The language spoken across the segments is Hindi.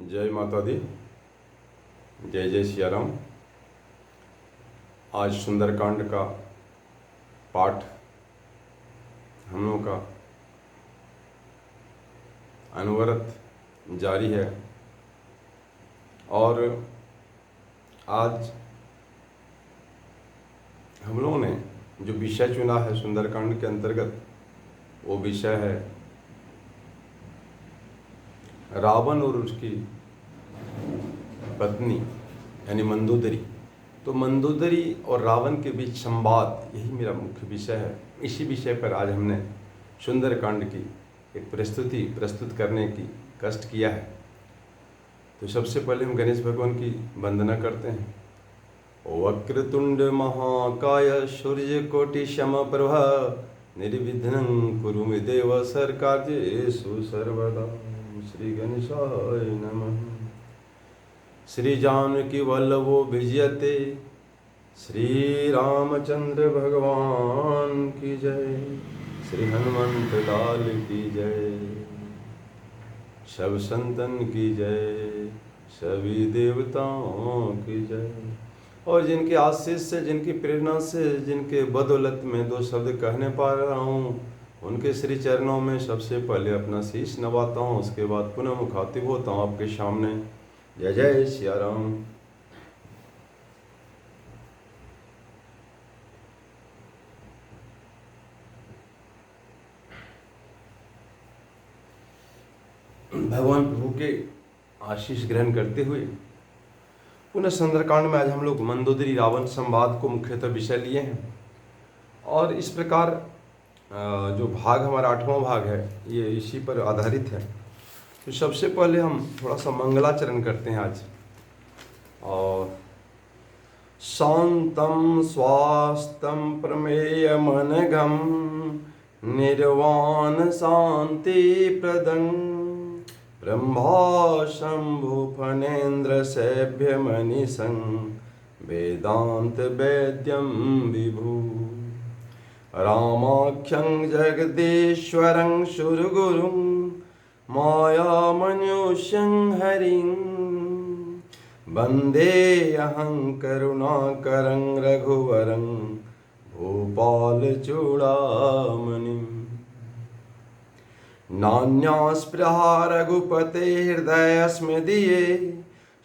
जय माता दी। जय जय सिया राम। आज सुंदरकांड का पाठ हम लोगों का अनवरत जारी है और आज हम लोगों ने जो विषय चुना है सुंदरकांड के अंतर्गत, वो विषय है रावण और उसकी पत्नी यानी मंदोदरी। तो मंदोदरी और रावण के बीच संवाद, यही मेरा मुख्य विषय है। इसी विषय पर आज हमने सुंदरकांड की एक प्रस्तुति प्रस्तुत करने की कष्ट किया है। तो सबसे पहले हम गणेश भगवान की वंदना करते हैं। वक्रतुंड महाकाय सूर्यकोटि समप्रभा निर्विघ्नं कुरु मे देव सर्वकार्येषु सर्वदा। श्री गणेशाय नमः। श्री जानकी वल्लभो विजयते, श्री रामचंद्र भगवान की जय। श्री हनुमंत लाल की जय। सब संतन की जय, सभी देवताओं की जय। और जिनके आशीष से, जिनकी प्रेरणा से, जिनके बदौलत में दो शब्द कहने पा रहा हूँ, उनके श्री चरणों में सबसे पहले अपना शीश नवाता हूँ। उसके बाद पुनः मुखातिब होता हूँ आपके सामने। जय जय सिया राम। भगवान प्रभु के आशीष ग्रहण करते हुए पुनः सुंदरकांड में आज हम लोग मंदोदरी रावण संवाद को मुख्यतः विषय लिए हैं। और इस प्रकार जो भाग हमारा 8वां भाग है, ये इसी पर आधारित है। तो सबसे पहले हम थोड़ा सा मंगलाचरण करते हैं आज। और शांतम स्वास्थ्यम प्रमेयमनघम निर्वाण शांति प्रदं ब्रह्मा शंभु फणेन्द्र सभ्य मनीषं वेदांत वैद्यम विभु रामाख्यं जगदीश्वरं सुरगुरुं मायामनुष्यं हरिं वंदे अहं करुणाकरं रघुवरं भूपालचूड़ामणिं। नान्यास्पृहा रघुपते हृदयस्मदीये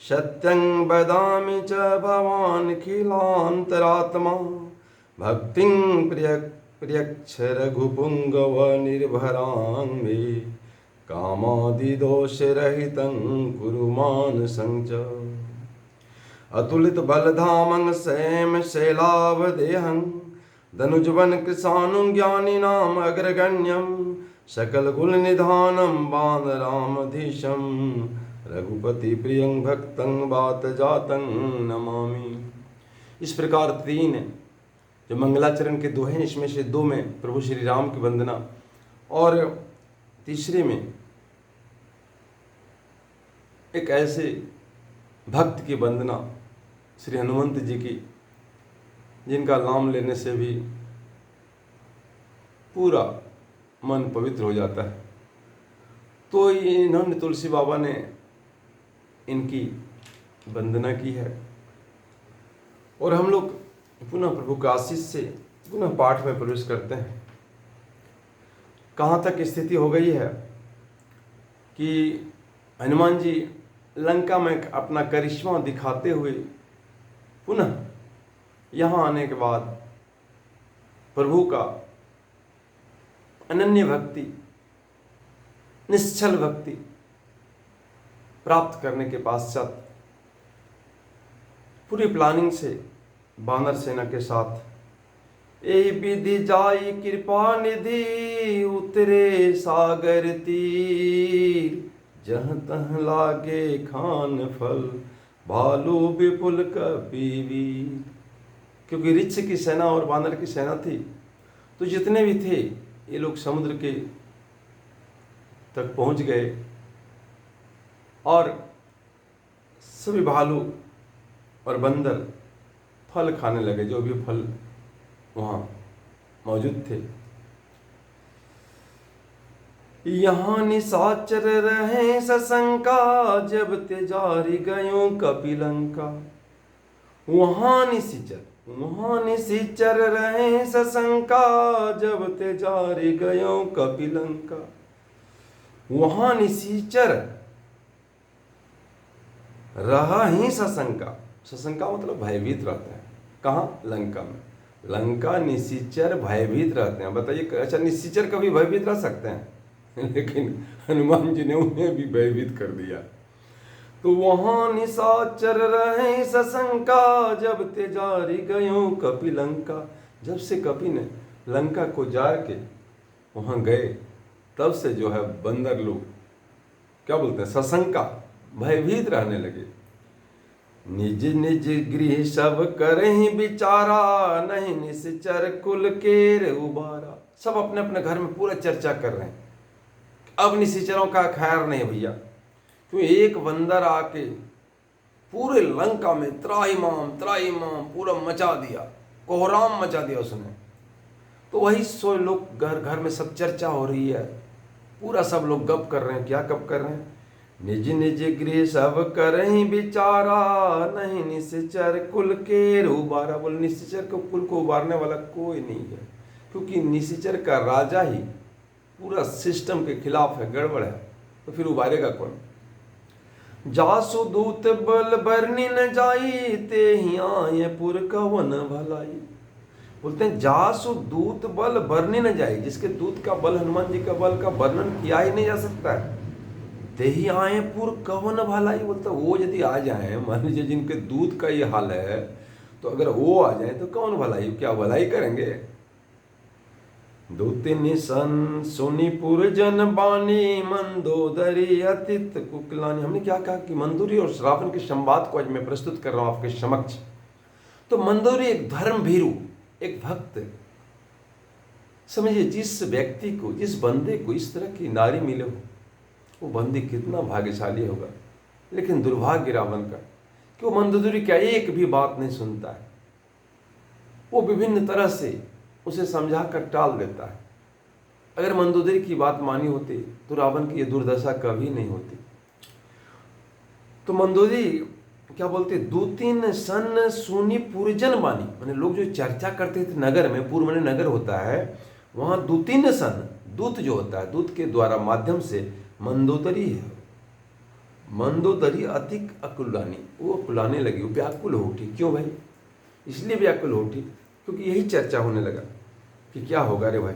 सत्यं वदामि च भवानखिलान्तरात्मा भक्तिं प्रियक्ष रघुपुङ्गव निर्भरां मे कामादिदोषरहितं कुरु मानसं च। अतुलित बलधामं सैम शैलावदेहं धनुजवन कृशानुं ज्ञानिनाम् अग्रगण्यं सकल कुल निधानं वानरामधीशं रघुपति प्रियं भक्तं वात जातं नमामि। इस प्रकार तीन जो मंगलाचरण के दोहे, इसमें से दो में प्रभु श्री राम की वंदना और तीसरे में एक ऐसे भक्त की वंदना श्री हनुमंत जी की, जिनका नाम लेने से भी पूरा मन पवित्र हो जाता है। तो इन्होंने तुलसी बाबा ने इनकी वंदना की है। और हम लोग पुनः प्रभु का आशीष से पुनः पाठ में प्रवेश करते हैं। कहाँ तक स्थिति हो गई है कि हनुमान जी लंका में अपना करिश्मा दिखाते हुए पुनः यहाँ आने के बाद प्रभु का अनन्य भक्ति, निश्चल भक्ति प्राप्त करने के पश्चात पूरी प्लानिंग से वानर सेना के साथ ए विधि जाई कृपा निधि उतरे सागर तीर जहाँ तहाँ लागे खान फल भालू विपुल कपीवीर। क्योंकि ऋक्ष की सेना और वानर की सेना थी, तो जितने भी थे ये लोग समुद्र के तक पहुंच गए और सभी भालू और बंदर फल खाने लगे, जो भी फल वहाँ मौजूद थे। यहाँ निशाचर रहे सशंका, जब तेजारी गयो कपिलंका। वहाँ निशिचर रहे सशंका, जब तेजारी गयो कपिलंका। वहाँ निशिचर रहा ही सशंका, सशंका मतलब भयभीत रहते हैं। कहाँ? लंका में। लंका निशिचर भयभीत रहते हैं। बताइए, अच्छा निशिचर कभी भयभीत रह सकते हैं? लेकिन हनुमान जी ने उन्हें भी भयभीत कर दिया। तो वहाँ निशाचर रहे सशंका, जब तेजारी गयो कपिलंका। जब से कपि ने लंका को जार के वहाँ गए, तब से जो है बंदर लोग क्या बोलते हैं, सशंका, भयभीत रहने लगे। निज निज गृह सब करहि विचारा, नहीं निश्चर कुल केर उबारा। सब अपने अपने घर में पूरा चर्चा कर रहे हैं। अब निशिचरों का खैर नहीं भैया, क्यों एक बंदर आके पूरे लंका में त्राहिमाम पूरा मचा दिया, कोहराम मचा दिया उसने। तो वही सो लोग घर घर में सब चर्चा हो रही है, पूरा सब लोग गप कर रहे हैं। क्या गप कर रहे हैं? निज निज गृह सब करहि विचारा, नहीं निश्चर कुल केर उबारा। बोले निश्चर को कुल को उबारने वाला कोई नहीं है, क्योंकि निश्चर का राजा ही पूरा सिस्टम के खिलाफ है, गड़बड़ है, तो फिर उबारेगा कौन? जासु दूत बल बरनी न जाई, ते ही आए पुर कवन भलाई। बोलते हैं जासु दूत बल बरनी न जाई, जिसके दूत का बल, हनुमान जी का बल का वर्णन किया ही नहीं जा सकता है। ते ही आए पुर कवन भलाई, बोलता वो यदि आ जाए, मान लीजिए जिनके दूत का ये हाल है, तो अगर वो आ जाए तो कौन भलाई, क्या भलाई करेंगे? दूत निशन सोनीपुर जन बानी, मंदोदरी अतित कुकलानी। हमने क्या कहा कि मंदोदरी और रावण के संवाद को आज मैं प्रस्तुत कर रहा हूं आपके समक्ष। तो मंदोदरी एक धर्म भीरु, एक भक्त, समझिए जिस व्यक्ति को, जिस बंदे को इस तरह की नारी मिले हो, वो बंदी कितना भाग्यशाली होगा। लेकिन दुर्भाग्य रावण का कि वो मंदोदरी का एक भी बात नहीं सुनता है। वो विभिन्न तरह से उसे समझा कर टाल देता है। अगर मंदोदरी की बात मानी होती तो रावण की ये दुर्दशा कभी नहीं होती। तो मंदोदरी क्या बोलते, दूतीन सन सुनी पुरजन बानी, माने लोग जो चर्चा करते थे नगर में, पूर्व में नगर होता है, वहां दूतीन सन, दूत जो होता है, दूत के द्वारा माध्यम से मंदोदरी है, मंदोदरी अतिक अकुलानी, वो अकुलाने लगी, वो व्याकुल हो उठी। क्यों भाई? इसलिए व्याकुल हो उठी क्योंकि यही चर्चा होने लगा कि क्या होगा रे भाई।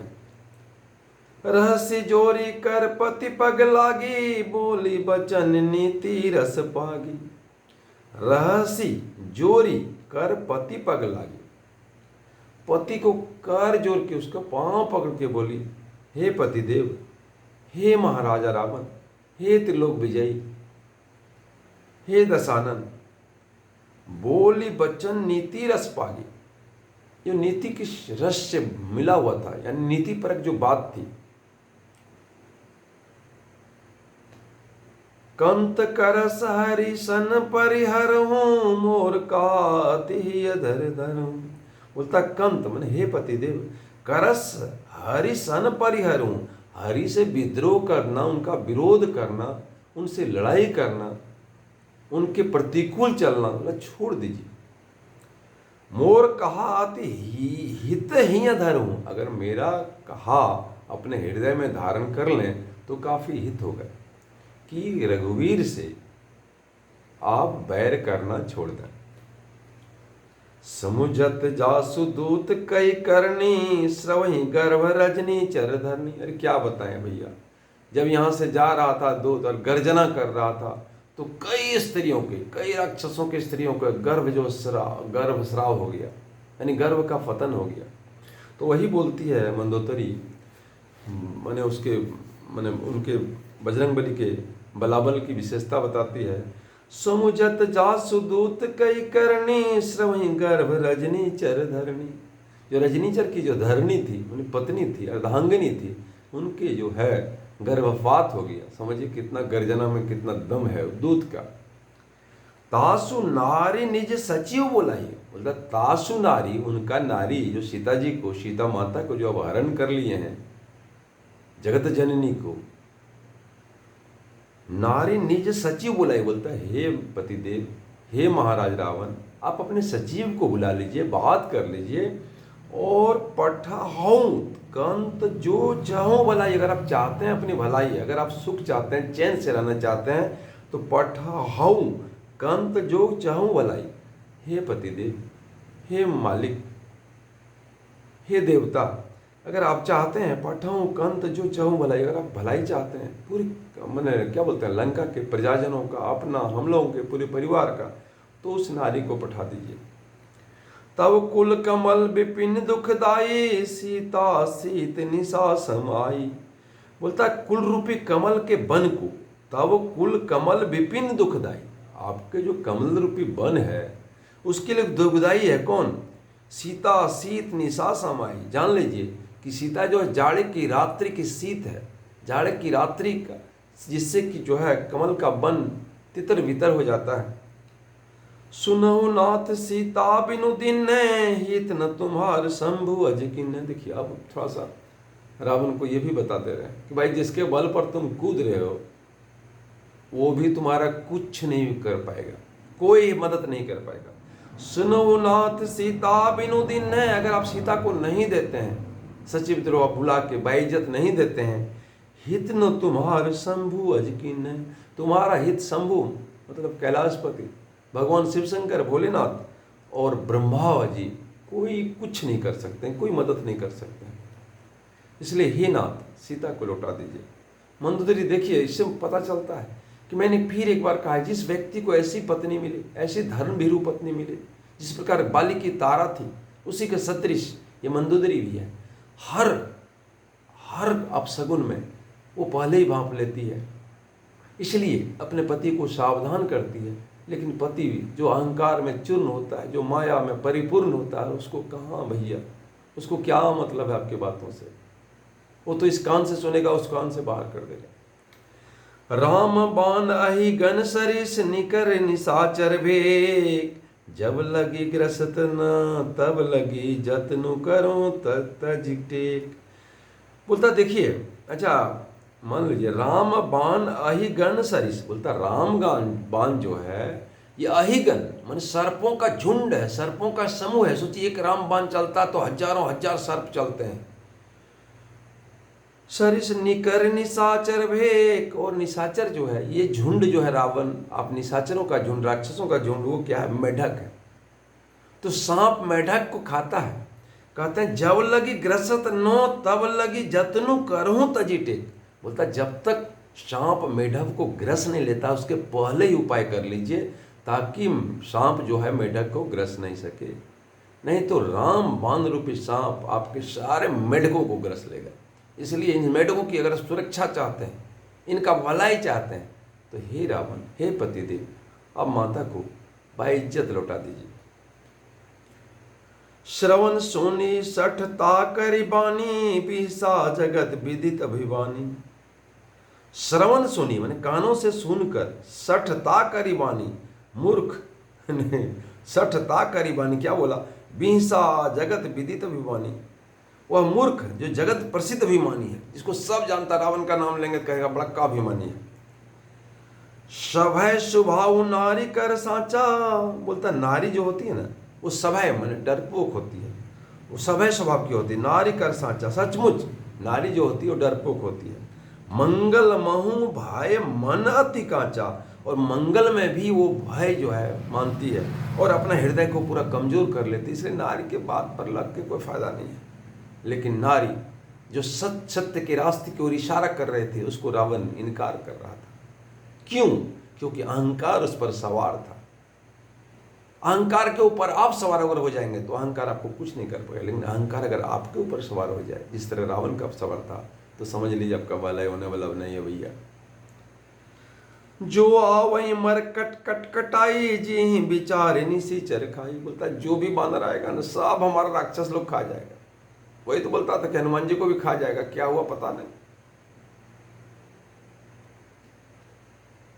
रहस्य जोरी कर पति पग लागी, बोली बचन नीति रस पागी। रहस्य जोरी कर पति पग लागी, पति को कर जोर के उसका पांव पकड़ के बोली, हे पतिदेव, हे महाराजा रावण, हे त्रिलोक विजयी, हे दशानन, बोली बचन नीति रस पागी। जो नीति की रस से मिला हुआ था, यानी नीति परक जो बात थी। कंत करस हरि सन परिहर हूं, मोर काति अधर धर। बोलता कंत माने हे पतिदेव, करस हरि सन परिहर हूं, हरि से विद्रोह करना, उनका विरोध करना, उनसे लड़ाई करना, उनके प्रतिकूल चलना छोड़ दीजिए। मोर कहा आति हित ही धर हूं, अगर मेरा कहा अपने हृदय में धारण कर लें तो काफी हित होगा कि रघुवीर से आप बैर करना छोड़ दें। समुझत जासु दूत कई करनी, श्रवही गर्भ रजनी चर धरनी। अरे क्या बताएं भैया, जब यहां से जा रहा था दूत और गर्जना कर रहा था, तो कई स्त्रियों के, कई राक्षसों के स्त्रियों का गर्भ स्राव हो गया, यानी गर्भ का पतन हो गया। तो वही बोलती है मंदोदरी, मैंने उसके मैंने उनके बजरंगबली के बलाबल की विशेषता बताती है। समुझत जासु दूत कई करनी, श्रवही गर्भ रजनी चर धरनी। जो रजनीचर की जो धरनी थी, उनकी पत्नी थी, अर्धांगिनी थी, उनके जो है गर्भपात हो गया। समझिए कितना गर्जना में कितना दम है दूत का। तासु नारी निज सचिव बोला ही, बोलता तासु नारी, उनका नारी जो सीता जी को, सीता माता को जो अपहरण कर लिए हैं, जगत जननी को, नारी निज सचिव बुलाई, बोलता है हे पतिदेव, हे महाराज रावण, आप अपने सचिव को बुला लीजिए, बात कर लीजिए। और पठाऊं कंत जो चाहो भलाई, अगर आप चाहते हैं अपनी भलाई, अगर आप सुख चाहते हैं, चैन से रहना चाहते हैं, तो पठाऊं कंत जो चाहूं भलाई। हे पतिदेव, हे मालिक, हे देवता, अगर आप चाहते हैं पठाऊं कंत जो चाहूं भलाई, अगर आप भलाई चाहते हैं पूरी, मैंने क्या बोलते हैं, लंका के प्रजाजनों का, अपना, हम लोगों के पूरे परिवार का, तो उस नारी को पठा दीजिए। तब कुल कमल विपिन दुखदाई, सीता सीत निशा समाई। बोलता कुल रूपी कमल के बन को, तब कुल कमल विपिन दुखदाई, आपके जो कमल रूपी बन है उसके लिए दुखदाई है कौन? सीता सीत निशा समाई। जान लीजिए कि सीता जो है जाड़े की रात्रि की शीत है, जाड़े की रात्रि का, जिससे कि जो है कमल का बन तितर बितर हो जाता है। सुनहु नाथ सीता बिनु दिन, हित न तुम्हार शंभु अज किन्ने। देखिए अब थोड़ा सा रावण को ये भी बता दे रहे हैं कि भाई जिसके बल पर तुम कूद रहे हो वो भी तुम्हारा कुछ नहीं कर पाएगा, कोई मदद नहीं कर पाएगा। सुनो नाथ सीता बिनु दिन है, अगर आप सीता को नहीं देते हैं, सचिव द्रोह बुला के बाइज्जत नहीं देते हैं, हित न तुम्हार शंभु अजकिन है, तुम्हारा हित शंभु मतलब कैलाशपति भगवान शिव शंकर भोलेनाथ और ब्रह्मा जी कोई कुछ नहीं कर सकते हैं, कोई मदद नहीं कर सकते हैं। इसलिए हे नाथ सीता को लौटा दीजिए। मंदोदरी देखिए, इससे पता चलता है कि मैंने फिर एक बार कहा, जिस व्यक्ति को ऐसी पत्नी मिले, ऐसी धर्म भीरू पत्नी मिले, जिस प्रकार बाली की तारा थी उसी के सदृश ये मंदोदरी भी है। हर अपशगुन में वो पहले ही भांप लेती है, इसलिए अपने पति को सावधान करती है। लेकिन पति जो अहंकार में चूर्ण होता है, जो माया में परिपूर्ण होता है, उसको कहाँ भैया, उसको क्या मतलब है आपकी बातों से? वो तो इस कान से सुनेगा, उस कान से बाहर कर देगा। राम बाण अहि गण सरिस, निकर निशाचर भेक, जब लगी ग्रसत न तब लगी जतनु करो तज टेक। बोलता देखिए, अच्छा मान लीजिए राम बाण अहिगण सरिस, बोलता राम बाण जो है ये अहिगण मान सर्पों का झुंड है, सर्पों का समूह है। सोचिए एक राम बाण चलता तो हजारों हजार सर्प चलते हैं। सरिस निकर निशाचर भेक, और निशाचर जो है ये झुंड जो है रावण, आप निशाचरों का झुंड, राक्षसों का झुंड, वो क्या है? मेढक है। तो सांप मेढक को खाता है। कहते हैं जब लगी ग्रसत नो तब लगी जतनु करहूं तजी टेक। बोलता जब तक सांप मेढक को ग्रस नहीं लेता उसके पहले ही उपाय कर लीजिए, ताकि सांप जो है मेढक को ग्रस नहीं सके, नहीं तो राम बाण रूपी सांप आपके सारे मेढकों को ग्रस लेगा। इसलिए इन मेढकों की अगर सुरक्षा चाहते हैं, इनका भलाई चाहते हैं, तो हे रावण, हे पतिदेव, अब माता को बाइज्जत लौटा दीजिए। श्रवण सोनी सठ ताकरि बानी, पीसा जगत विदित अभिवानी। श्रवण सुनी माने कानों से सुनकर, सठ ताकरि बानी, मूर्ख सठ ताकरि बानी क्या बोला? बीसा जगत विदित अभिमानी। वह मूर्ख जो जगत प्रसिद्ध अभिमानी है, जिसको सब जानता, रावण का नाम लेंगे कहेगा बड़ा का अभिमानी है। सभय स्वभाव नारी कर साचा, बोलता नारी जो होती है ना वो सभय माने डरपोक होती है, वो सभय स्वभाव की होती है। नारी कर साचा, सचमुच नारी जो होती है वो डरपोक होती है। मंगल महु भय मन अति कांचा, और मंगल में भी वो भय जो है मानती है और अपना हृदय को पूरा कमजोर कर लेती है। इसलिए नारी के बात पर लग के कोई फायदा नहीं है। लेकिन नारी जो सत्य के रास्ते की ओर इशारा कर रहे थे, उसको रावण इनकार कर रहा था। क्यों? क्योंकि अहंकार उस पर सवार था। अहंकार के ऊपर आप सवार अगर हो जाएंगे तो अहंकार आपको कुछ नहीं कर पाएगा, लेकिन अहंकार अगर आपके ऊपर सवार हो जाए, जिस तरह रावण का सवार था, तो समझ लीजिए आपका भलाई होने वाला नहीं है भैया। जो आवई मर कट कट कटाई, जी बिचारे निसी चर खाई। बोलता जो भी बानर आएगा ना सब हमारा राक्षस लोग खा जाएगा। वही तो बोलता था कि हनुमान जी को भी खा जाएगा, क्या हुआ पता नहीं।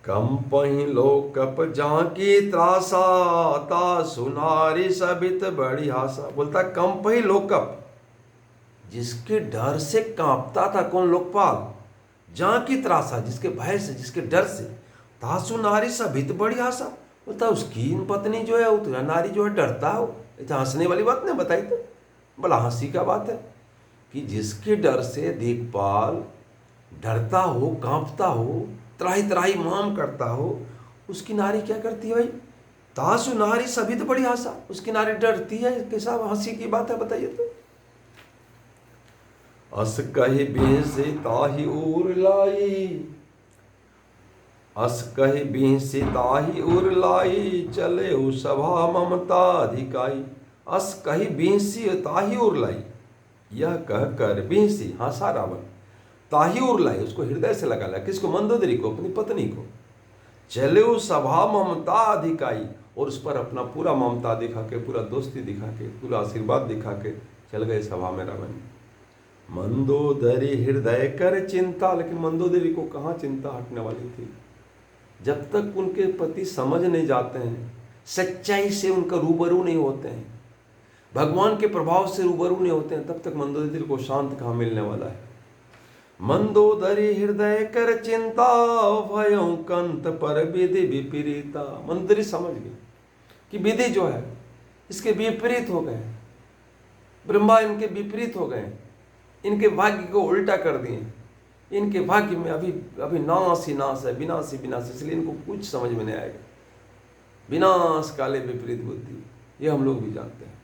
कंपहि लोकप जाकी त्रासा, ता सुनारी सबित बड़ी आशा। बोलता कंपहि लोकप, जिसके डर से कांपता था कौन? लोकपाल। जहाँ की त्रासा, जिसके भय से, जिसके डर से, तासु नारी सभित बड़ी आशा। बोलता उसकी पत्नी जो है, वो तो नारी जो है डरता हो। तो हंसने वाली बात नहीं बताई, तो बोला हंसी का बात है कि जिसके डर से देखभाल डरता हो, कांपता हो, त्राही त्राही माम करता हो, उसकी नारी क्या करती है भाई? तासु नारी सभी तो बड़ी आशा, उसकी नारी डरती है। कैसा हंसी की बात है बताइए तो। अस कहे बेसे ताही उर लाई, अस कहे बेसे ताही उर लाई, चले हो सभा ममता अधिकाई। अस कही बेसी ताही उर लाई, यह कह कर बेसी हंसा रावण, ताही उर लाई, उसको हृदय से लगा लिया। किसको? मंदोदरी को, अपनी पत्नी को। चले हो सभा ममता अधिकाई, और उस पर अपना पूरा ममता दिखा के, पूरा दोस्ती दिखा के, पूरा आशीर्वाद दिखा के चल गए सभा में रावण। मंदोदरी हृदय कर चिंता, लेकिन मंदोदरी को कहाँ चिंता हटने वाली थी। जब तक उनके पति समझ नहीं जाते हैं, सच्चाई से उनका रूबरू नहीं होते हैं, भगवान के प्रभाव से रूबरू नहीं होते हैं, तब तक मंदोदरी को शांत कहाँ मिलने वाला है। मंदोदरी हृदय कर चिंता, भयों कंत पर विधि विपरीता। मंदोदरी समझ गई कि विधि जो है इसके विपरीत हो गए, ब्रह्मा इनके विपरीत हो गए, इनके भाग्य को उल्टा कर दिए, इनके भाग्य में अभी अभी नाश ही नाश है, विनाश ही विनाश है, इसलिए इनको कुछ समझ में नहीं आएगा। विनाश काले विपरीत बुद्धि, ये हम लोग भी जानते हैं।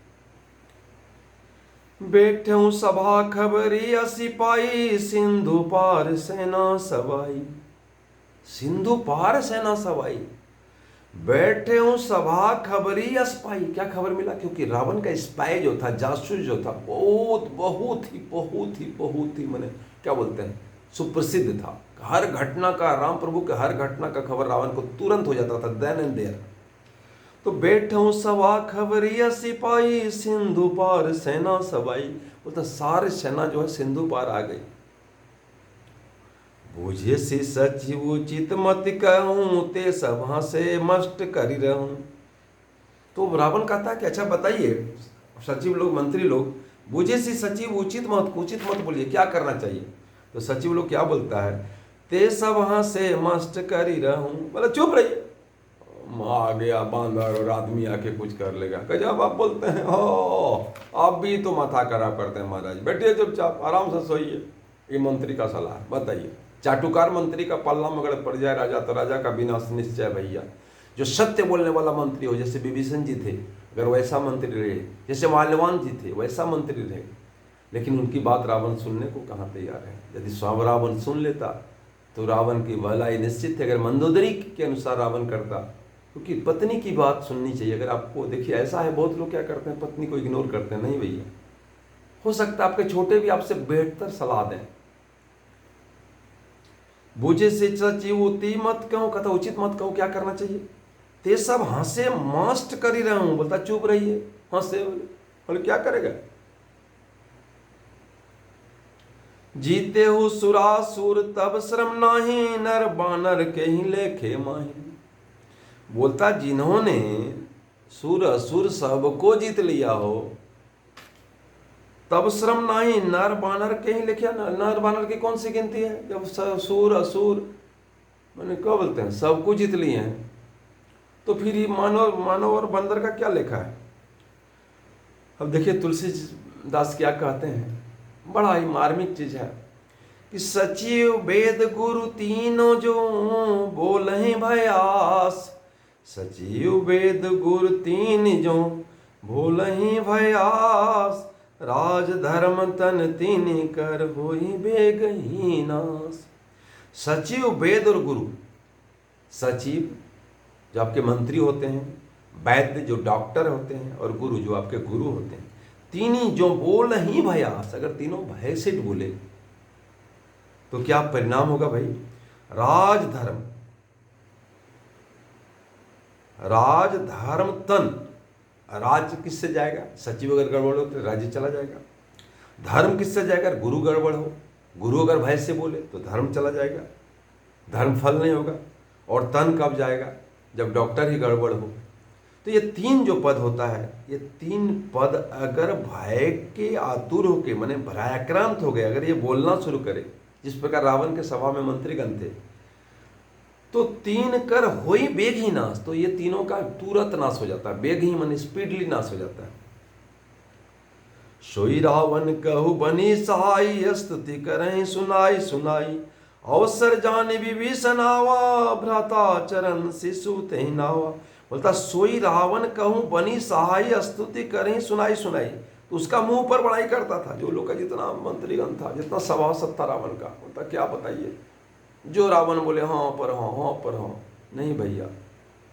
बैठे सभा खबरी सिपाही, सिंधु पार सेना सवाई। सिंधु पार सेना सवाई, बैठे हूं सभा खबरी स्पाई। क्या खबर मिला? क्योंकि रावण का स्पाई जो था, जासूस जो था, बहुत ही मैंने क्या बोलते हैं, सुप्रसिद्ध था। हर घटना का, राम प्रभु के हर घटना का खबर रावण को तुरंत हो जाता था, देन एंड देयर। तो बैठो सभा खबरिया सिपाही, सिंधु पार सेना सवाई। बोलता सारे सेना जो है सिंधु पार आ गई। बुझे से सचिव उचित मत कहूं, ते सभा से मस्ट करी रहूं। तो रावण कहता है कि अच्छा बताइए सचिव लोग, मंत्री लोग, बुझे से सचिव उचित मत बोलिए, क्या करना चाहिए। तो सचिव लोग क्या बोलता है? ते सभा से मस्ट करी रहूं। बोला चुप रहिए, आ गया बांदर और आदमी आके कुछ कर लेगा। जब आप बोलते हैं हो, आप भी तो माथा खराब करते हैं महाराज, बैठिए चुपचाप आराम से सोइए। ये मंत्री का सलाह। बताइए, चाटुकार मंत्री का पल्ला में अगर पड़ जाए राजा, तो राजा का विनाश निश्चय भैया। जो सत्य बोलने वाला मंत्री हो, जैसे विभीषण जी थे, अगर वैसा मंत्री रहे, जैसे माल्यवान जी थे वैसा मंत्री रहे, लेकिन उनकी बात रावण सुनने को कहाँ तैयार है। यदि स्वयं रावण सुन लेता तो रावण की भलाई निश्चित है। अगर मंदोदरी के अनुसार रावण करता, क्योंकि पत्नी की बात सुननी चाहिए। अगर आपको देखिए ऐसा है, बहुत लोग क्या करते हैं, पत्नी को इग्नोर करते हैं। नहीं भैया, हो सकता है आपके छोटे भी आपसे बेहतर सलाह दें। बुझे से सचिव उती मत कहूं, कहता उचित मत कहूं, क्या करना चाहिए। ते सब हंसे मस्ट कर ही रहा हूं। बोलता चुप रहिए, हंसे। बोले क्या करेगा। जीते हो सुरासुर तब श्रम नाही, नर बानर के ही लेखे माही। बोलता जिन्होंने सुर असुर सबको जीत लिया हो, तब श्रम नहीं, नर बानर के ही लिखा। नर बानर की कौन सी गिनती है, जब सुर असुर मैंने क्या बोलते हैं सबको जीत लिए हैं, तो फिर ये मानव और बंदर का क्या लेखा है। अब देखिए तुलसीदास क्या कहते हैं, बड़ा ही मार्मिक चीज है कि सचिव वेद गुरु तीनों जो बोले भयास। सचिव वेद गुरु तीन जो बोलहि भयास, राज धर्म तन तीन कर होई बेगही नाश। सचिव वेद और गुरु, सचिव जो आपके मंत्री होते हैं, वैद्य जो डॉक्टर होते हैं, और गुरु जो आपके गुरु होते हैं, तीनी जो बोल ही भयास। अगर तीनों भय से बोले तो क्या परिणाम होगा भाई। राज धर्म तन, राज किससे जाएगा, सचिव अगर गड़बड़ हो तो राज्य चला जाएगा। धर्म किससे जाएगा, गुरु गड़बड़ हो, गुरु अगर भय से बोले तो धर्म चला जाएगा, धर्म फल नहीं होगा। और तन कब जाएगा, जब डॉक्टर ही गड़बड़ हो। तो ये तीन जो पद होता है, ये तीन पद अगर भय के आतुर होके, माने भयाक्रांत हो गए, अगर ये बोलना शुरू करे, जिस प्रकार रावण के सभा में मंत्रीगण थे, तो 3 कर होई बेग ही नाश, तो ये तीनों का तुरंत नाश हो जाता है। बेग ही मन स्पीडली नाश हो जाता है। सोई रावण कहु बनी सहाई, स्तुति करें सुनाई सुनाई, अवसर जाने विभीषण आवा, भ्राता चरण शिशु तेहि नावा। बोलता सोई रावण कहूँ बनी सहाई, स्तुति करें सुनाई सुनाई, तो उसका मुंह पर बड़ाई करता था। जो लोग का जितना मंत्रीगण था, जितना सभासद था रावण का, बोलता क्या बताइए, जो रावण बोले हाँ पर हाँ, हाँ पर हाँ। नहीं भैया,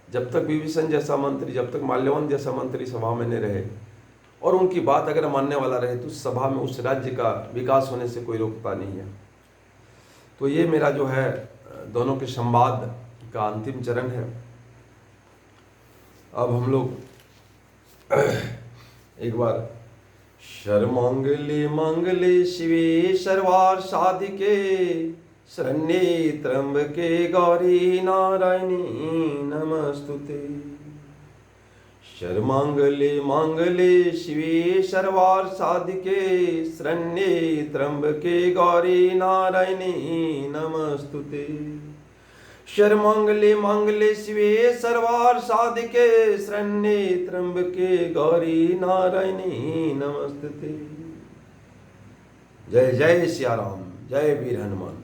जब तक विभीषण जैसा मंत्री, जब तक माल्यवन जैसा मंत्री सभा में नहीं रहे और उनकी बात अगर मानने वाला रहे, तो उस सभा में उस राज्य का विकास होने से कोई रोकता नहीं है। तो ये मेरा जो है दोनों के संवाद का अंतिम चरण है। अब हम लोग एक बार शर्मांगले मंगले शिवे सर्वार साधिके, शरण्ये त्र्यंबके गौरी नारायणी नमस्तुते। शर्मांगले मंगले शिवे सर्वार साधिके, शरण्ये त्र्यंबके गौरी नारायणी नमस्तुते। शर्मांगले मंगले शिवे सर्वार साधिके, शरण्ये त्र्यंबके गौरी नारायणी नमस्तुते। जय जय सिया राम, जय वीर हनुमान।